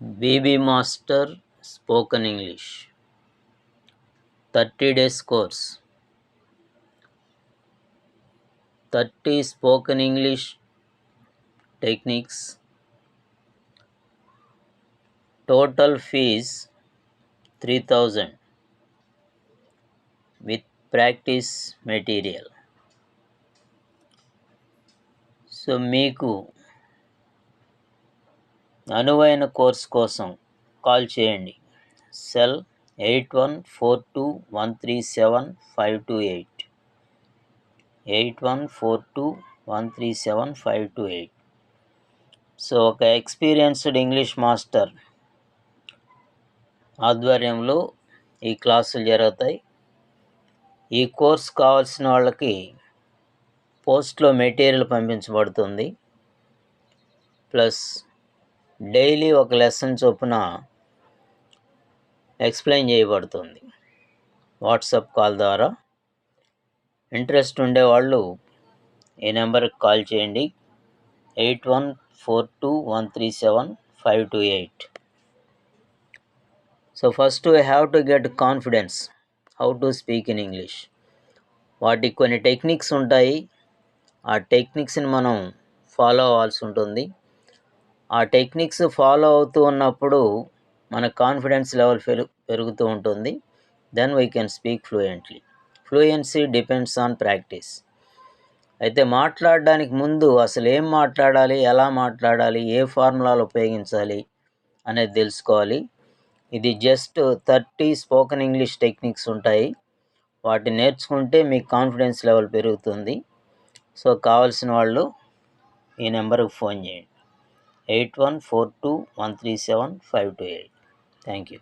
BB Master Spoken English 30 days course. 30 spoken English techniques. Total fees 3000 with practice material. So మీకు అనువైన course కోసం call చేయండి. Cell 8142137528 8142137528. So ఒక experienced English master ఆధ్వర్యంలో ఈ క్లాసులు జరుగుతాయి. ఈ కోర్స్ కావాల్సిన వాళ్ళకి పోస్ట్లో మెటీరియల్ పంపించబడుతుంది. ప్లస్ డైలీ ఒక లెసన్ చొప్పున ఎక్స్ప్లెయిన్ చేయబడుతుంది వాట్సాప్ కాల్ ద్వారా. ఇంట్రెస్ట్ ఉండేవాళ్ళు ఈ నెంబర్కి కాల్ చేయండి. 8142137528. So first we have to get confidence how to speak in English. వాటికి కొన్ని టెక్నిక్స్ ఉంటాయి. ఆ టెక్నిక్స్ని మనం ఫాలో అవ్వాల్సి ఉంటుంది. ఆ టెక్నిక్స్ ఫాలో అవుతూ ఉన్నప్పుడు మన కాన్ఫిడెన్స్ లెవెల్ పెరుగుతూ ఉంటుంది. Then we can speak fluently. Fluency depends on practice. అయితే మాట్లాడడానికి ముందు అసలు ఏం మాట్లాడాలి, ఎలా మాట్లాడాలి, ఏ ఫార్ములాలు ఉపయోగించాలి అనేది తెలుసుకోవాలి. ఇది జస్ట్ 30 స్పోకెన్ ఇంగ్లీష్ టెక్నిక్స్ ఉంటాయి. వాటిని నేర్చుకుంటే మీ కాన్ఫిడెన్స్ లెవెల్ పెరుగుతుంది. సో కావాల్సిన వాళ్ళు ఈ నెంబర్కి ఫోన్ చేయండి. 8142137528. Thank you.